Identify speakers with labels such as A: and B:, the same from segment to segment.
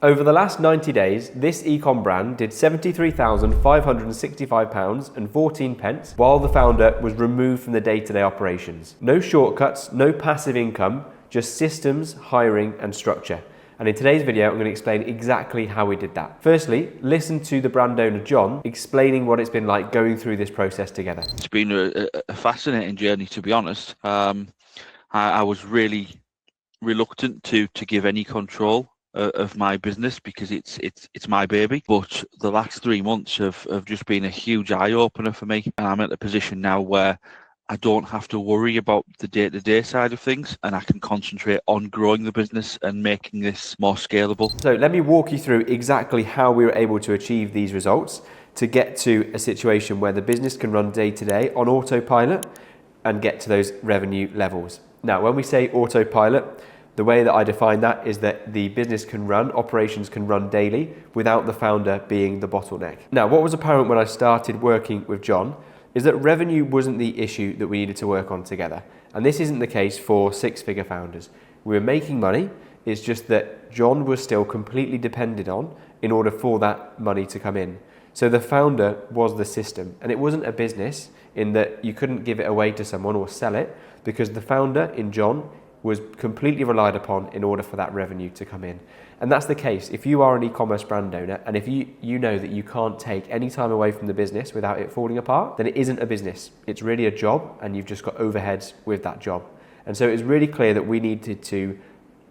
A: Over the last 90 days, this Ecom brand did £73,565.14 while the founder was removed from the day-to-day operations. No shortcuts, no passive income, just systems, hiring and structure. And in today's video, I'm going to explain exactly how we did that. Firstly, listen to the brand owner, John, explaining what it's been like going through this process together.
B: It's been a fascinating journey, to be honest. I was really reluctant to give any control of my business because it's my baby. But the last 3 months have just been a huge eye-opener for me. And I'm at a position now where I don't have to worry about the day-to-day side of things, and I can concentrate on growing the business and making this more scalable.
A: So let me walk you through exactly how we were able to achieve these results to get to a situation where the business can run day-to-day on autopilot and get to those revenue levels. Now, when we say autopilot, the way that I define that is that the business can run, operations can run daily without the founder being the bottleneck. Now, what was apparent when I started working with John is that revenue wasn't the issue that we needed to work on together. And this isn't the case for six-figure founders. We were making money, it's just that John was still completely dependent on in order for that money to come in. So the founder was the system, and it wasn't a business in that you couldn't give it away to someone or sell it, because the founder in John was completely relied upon in order for that revenue to come in. And that's the case. If you are an e-commerce brand owner, and if you know that you can't take any time away from the business without it falling apart, then it isn't a business. It's really a job, and you've just got overheads with that job. And so it's really clear that we needed to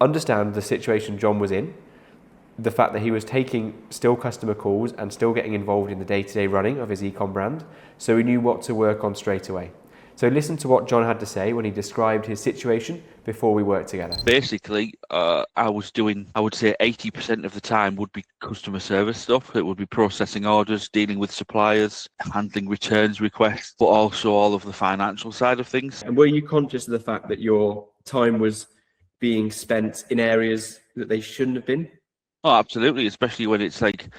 A: understand the situation John was in, the fact that he was taking still customer calls and still getting involved in the day-to-day running of his ecom brand, so we knew what to work on straight away. So listen to what John had to say when he described his situation before we worked together.
B: Basically, I would say 80% of the time would be customer service stuff. It would be processing orders, dealing with suppliers, handling returns requests, but also all of the financial side of things.
A: And were you conscious of the fact that your time was being spent in areas that they shouldn't have been?
B: Oh, absolutely, especially when it's like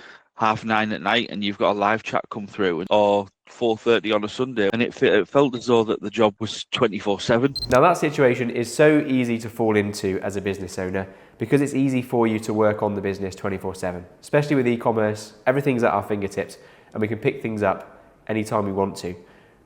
B: 9:30 at night and you've got a live chat come through, or 4:30 on a Sunday, and it felt as though that the job was 24/7.
A: Now that situation is so easy to fall into as a business owner because it's easy for you to work on the business 24/7, especially with e-commerce. Everything's at our fingertips and we can pick things up anytime we want to.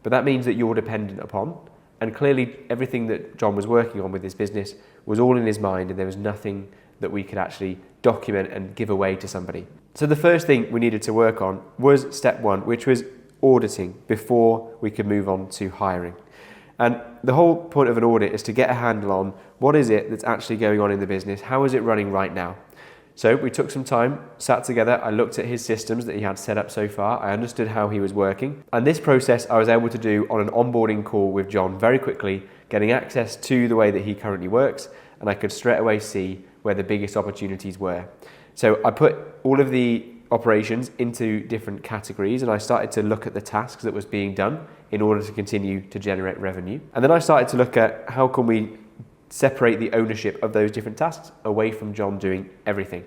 A: But that means that you're dependent upon, and clearly everything that John was working on with his business was all in his mind, and there was nothing that we could actually document and give away to somebody. So the first thing we needed to work on was step one, which was auditing before we could move on to hiring. And the whole point of an audit is to get a handle on what is it that's actually going on in the business, how is it running right now. So we took some time, sat together, I looked at his systems that he had set up so far, I understood how he was working, and this process I was able to do on an onboarding call with John very quickly, getting access to the way that he currently works, and I could straight away see where the biggest opportunities were. So I put all of the operations into different categories, and I started to look at the tasks that was being done in order to continue to generate revenue. And then I started to look at how can we separate the ownership of those different tasks away from John doing everything.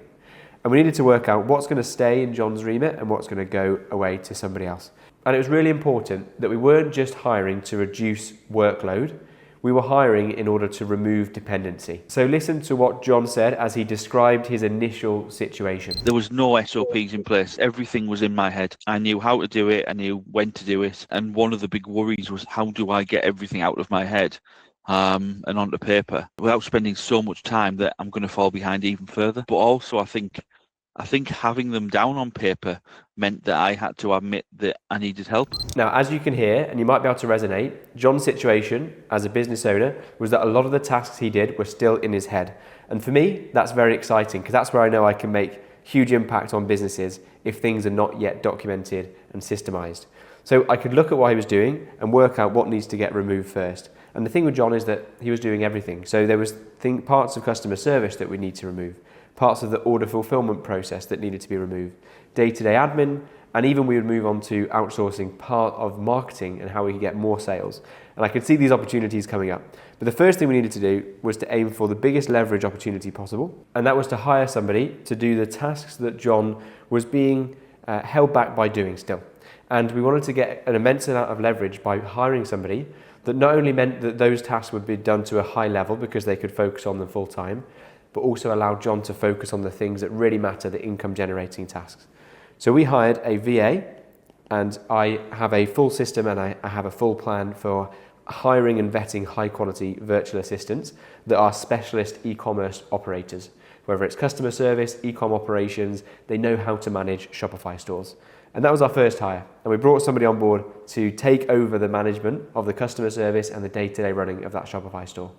A: And we needed to work out what's going to stay in John's remit and what's going to go away to somebody else. And it was really important that we weren't just hiring to reduce workload, we were hiring in order to remove dependency. So listen to what John said as he described his initial situation.
B: There was no SOPs in place. Everything was in my head. I knew how to do it. I knew when to do it. And one of the big worries was, how do I get everything out of my head and onto paper without spending so much time that I'm going to fall behind even further? But also, I think having them down on paper meant that I had to admit that I needed help.
A: Now, as you can hear, and you might be able to resonate, John's situation as a business owner was that a lot of the tasks he did were still in his head. And for me, that's very exciting because that's where I know I can make huge impact on businesses if things are not yet documented and systemized. So I could look at what he was doing and work out what needs to get removed first. And the thing with John is that he was doing everything. So there was parts of customer service that we need to remove, parts of the order fulfillment process that needed to be removed, day-to-day admin, and even we would move on to outsourcing part of marketing and how we could get more sales. And I could see these opportunities coming up. But the first thing we needed to do was to aim for the biggest leverage opportunity possible, and that was to hire somebody to do the tasks that John was being held back by doing still. And we wanted to get an immense amount of leverage by hiring somebody that not only meant that those tasks would be done to a high level because they could focus on them full time, but also allow John to focus on the things that really matter, the income generating tasks. So we hired a VA, and I have a full system and I have a full plan for hiring and vetting high quality virtual assistants that are specialist e-commerce operators. Whether it's customer service, e-com operations, they know how to manage Shopify stores. And that was our first hire. And we brought somebody on board to take over the management of the customer service and the day-to-day running of that Shopify store.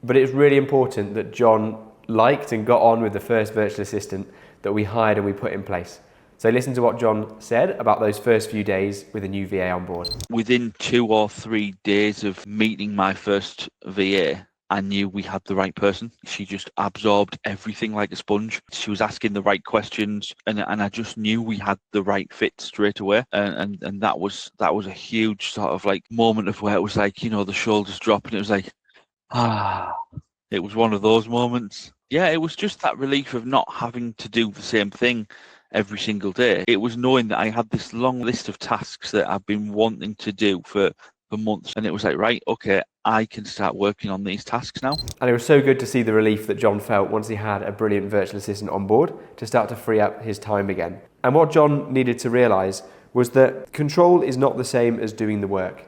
A: But it's really important that John liked and got on with the first virtual assistant that we hired and we put in place. So listen to what John said about those first few days with a new VA on board.
B: Within 2 or 3 days of meeting my first VA, I knew we had the right person. She just absorbed everything like a sponge. She was asking the right questions, and I just knew we had the right fit straight away. And that was a huge sort of like moment of where it was like, you know, the shoulders drop, and it was like, it was one of those moments. Yeah, it was just that relief of not having to do the same thing every single day. It was knowing that I had this long list of tasks that I've been wanting to do for months, and it was like, right, okay, I can start working on these tasks now.
A: And it was so good to see the relief that John felt once he had a brilliant virtual assistant on board to start to free up his time again. And what John needed to realise was that control is not the same as doing the work.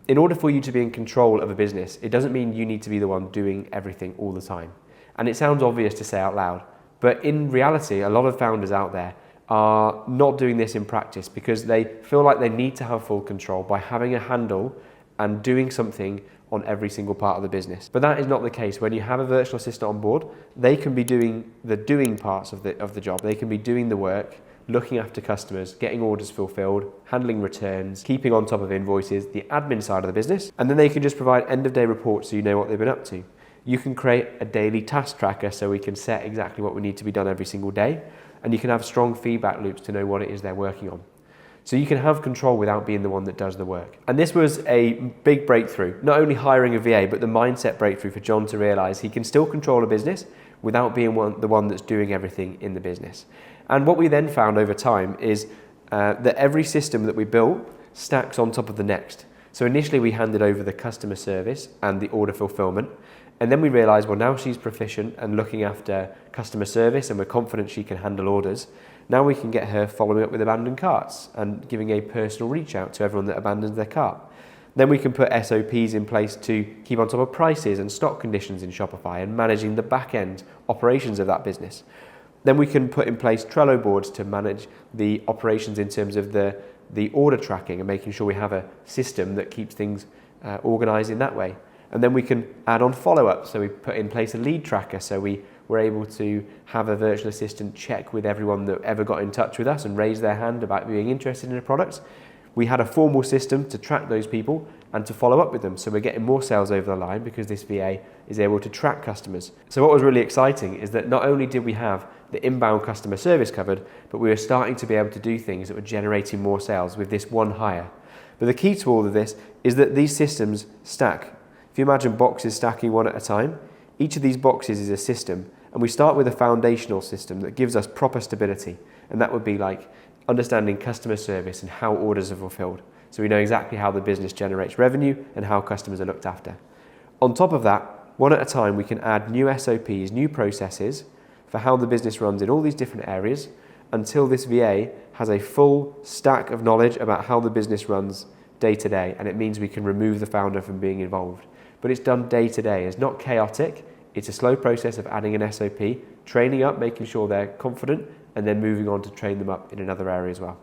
A: In order for you to be in control of a business, it doesn't mean you need to be the one doing everything all the time. And it sounds obvious to say out loud, but in reality, a lot of founders out there are not doing this in practice because they feel like they need to have full control by having a handle and doing something on every single part of the business. But that is not the case. When you have a virtual assistant on board, they can be doing the doing parts of the job. They can be doing the work, looking after customers, getting orders fulfilled, handling returns, keeping on top of invoices, the admin side of the business, and then they can just provide end-of-day reports so you know what they've been up to. You can create a daily task tracker so we can set exactly what we need to be done every single day, and you can have strong feedback loops to know what it is they're working on. So you can have control without being the one that does the work. And this was a big breakthrough, not only hiring a VA, but the mindset breakthrough for John to realise he can still control a business without being the one that's doing everything in the business. And what we then found over time is that every system that we built stacks on top of the next. So initially we handed over the customer service and the order fulfillment. And then we realised, well, now she's proficient and looking after customer service and we're confident she can handle orders. Now we can get her following up with abandoned carts and giving a personal reach out to everyone that abandons their cart. Then we can put SOPs in place to keep on top of prices and stock conditions in Shopify and managing the back end operations of that business. Then we can put in place Trello boards to manage the operations in terms of the order tracking and making sure we have a system that keeps things organised in that way. And then we can add on follow-up. So we put in place a lead tracker so we were able to have a virtual assistant check with everyone that ever got in touch with us and raise their hand about being interested in a product. We had a formal system to track those people and to follow up with them. So we're getting more sales over the line because this VA is able to track customers. So what was really exciting is that not only did we have the inbound customer service covered, but we were starting to be able to do things that were generating more sales with this one hire. But the key to all of this is that these systems stack. If you imagine boxes stacking one at a time, each of these boxes is a system, and we start with a foundational system that gives us proper stability, and that would be like understanding customer service and how orders are fulfilled. So we know exactly how the business generates revenue and how customers are looked after. On top of that, one at a time, we can add new SOPs, new processes for how the business runs in all these different areas until this VA has a full stack of knowledge about how the business runs day to day, and it means we can remove the founder from being involved. But it's done day to day. It's not chaotic. It's a slow process of adding an SOP, training up, making sure they're confident, and then moving on to train them up in another area as well.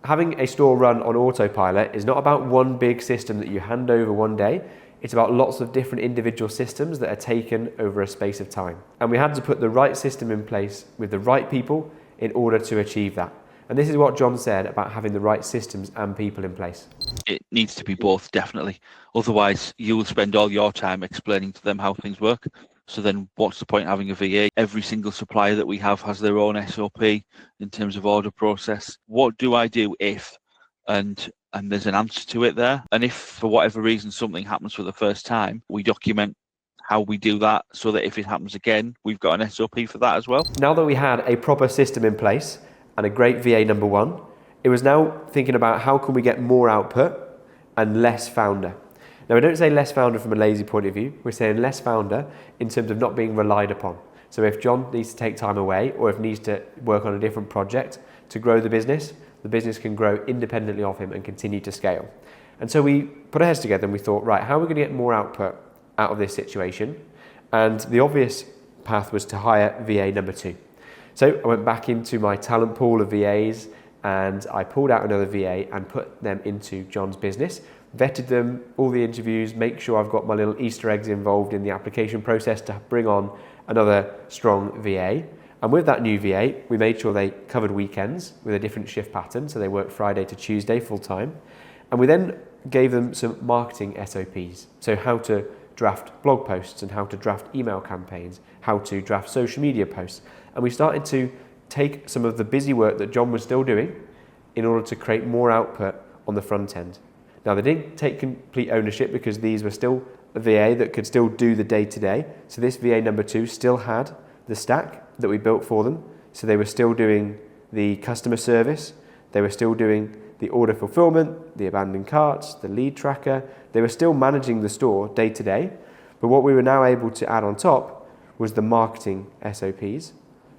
A: Having a store run on autopilot is not about one big system that you hand over one day. It's about lots of different individual systems that are taken over a space of time. And we had to put the right system in place with the right people in order to achieve that. And this is what John said about having the right systems and people in place.
B: It needs to be both, definitely. Otherwise, you will spend all your time explaining to them how things work. So then what's the point of having a VA? Every single supplier that we have has their own SOP in terms of order process. What do I do if, and there's an answer to it there. And if for whatever reason something happens for the first time, we document how we do that so that if it happens again, we've got an SOP for that as well.
A: Now that we had a proper system in place and a great VA number one, it was now thinking about how can we get more output and less founder. Now, we don't say less founder from a lazy point of view. We're saying less founder in terms of not being relied upon. So if John needs to take time away or if needs to work on a different project to grow the business can grow independently of him and continue to scale. And so we put our heads together and we thought, right, how are we going to get more output out of this situation? And the obvious path was to hire VA number 2. So I went back into my talent pool of VAs and I pulled out another VA and put them into John's business, vetted them, all the interviews, make sure I've got my little Easter eggs involved in the application process to bring on another strong VA. And with that new VA, we made sure they covered weekends with a different shift pattern, so they worked Friday to Tuesday full time. And we then gave them some marketing SOPs, so how to draft blog posts and how to draft email campaigns, how to draft social media posts. And we started to take some of the busy work that John was still doing in order to create more output on the front end. Now, they didn't take complete ownership because these were still a VA that could still do the day-to-day. So this VA number 2 still had the stack that we built for them. So they were still doing the customer service, they were still doing the order fulfillment, the abandoned carts, the lead tracker. They were still managing the store day to day. But what we were now able to add on top was the marketing SOPs,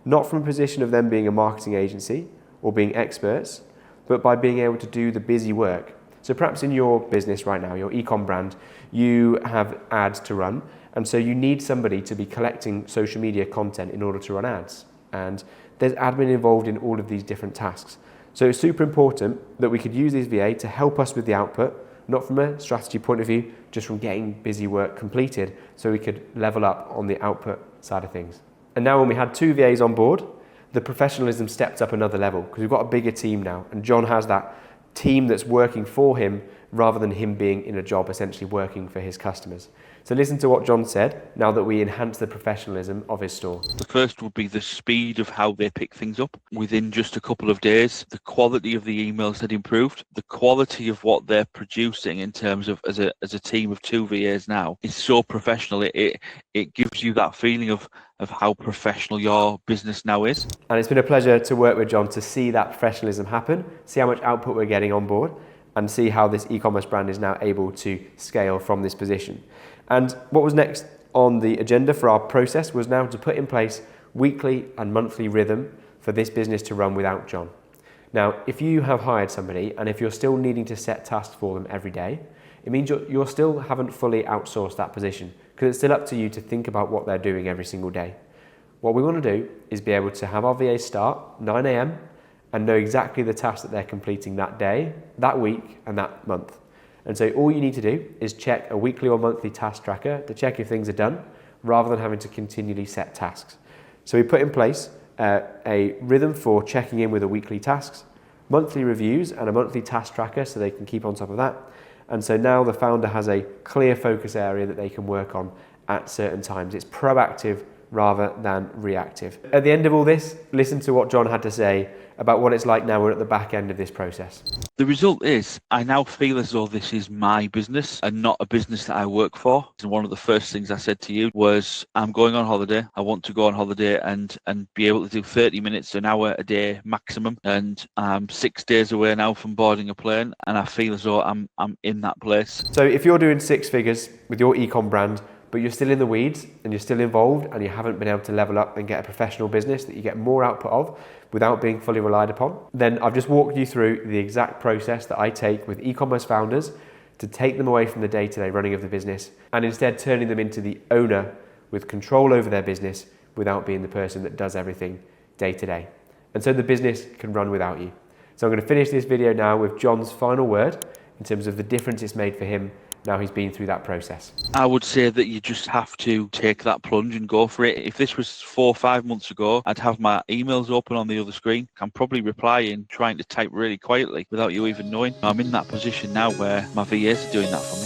A: not from a position of them being a marketing agency or being experts, but by being able to do the busy work. So perhaps in your business right now, your Ecom brand, you have ads to run, and so you need somebody to be collecting social media content in order to run ads. And there's admin involved in all of these different tasks. So it's super important that we could use this VA to help us with the output, not from a strategy point of view, just from getting busy work completed so we could level up on the output side of things. And now when we had 2 VAs on board, the professionalism stepped up another level because we've got a bigger team now, and John has that team that's working for him rather than him being in a job essentially working for his customers. So listen to what John said now that we enhance the professionalism of his store.
B: The first would be the speed of how they pick things up. Within just a couple of days, the quality of the emails had improved. The quality of what they're producing in terms of as a team of 2 VAs now is so professional. It gives you that feeling of how professional your business now is.
A: And it's been a pleasure to work with John to see that professionalism happen, see how much output we're getting on board, and see how this e-commerce brand is now able to scale from this position. And what was next on the agenda for our process was now to put in place weekly and monthly rhythm for this business to run without John. Now, if you have hired somebody and if you're still needing to set tasks for them every day, it means you still haven't fully outsourced that position because it's still up to you to think about what they're doing every single day. What we want to do is be able to have our VAs start 9 a.m. and know exactly the tasks that they're completing that day, that week, and that month. And so all you need to do is check a weekly or monthly task tracker to check if things are done, rather than having to continually set tasks. So we put in place a rhythm for checking in with the weekly tasks, monthly reviews, and a monthly task tracker so they can keep on top of that. And so now the founder has a clear focus area that they can work on at certain times. It's proactive rather than reactive. At the end of all this, listen to what John had to say about what it's like now we're at the back end of this process.
B: The result is I now feel as though this is my business and not a business that I work for. And one of the first things I said to you was, I'm going on holiday. I want to go on holiday and be able to do 30 minutes, an hour a day maximum. And I'm 6 days away now from boarding a plane, and I feel as though I'm in that place.
A: So if you're doing 6 figures with your ecom brand, but you're still in the weeds and you're still involved and you haven't been able to level up and get a professional business that you get more output of without being fully relied upon, then I've just walked you through the exact process that I take with e-commerce founders to take them away from the day-to-day running of the business and instead turning them into the owner with control over their business without being the person that does everything day-to-day. And so the business can run without you. So I'm going to finish this video now with John's final word in terms of the difference it's made for him now he's been through that process.
B: I would say that you just have to take that plunge and go for it. If this was 4 or 5 months ago, I'd have my emails open on the other screen. I'm probably replying, trying to type really quietly without you even knowing. I'm in that position now where my VAs are doing that for me.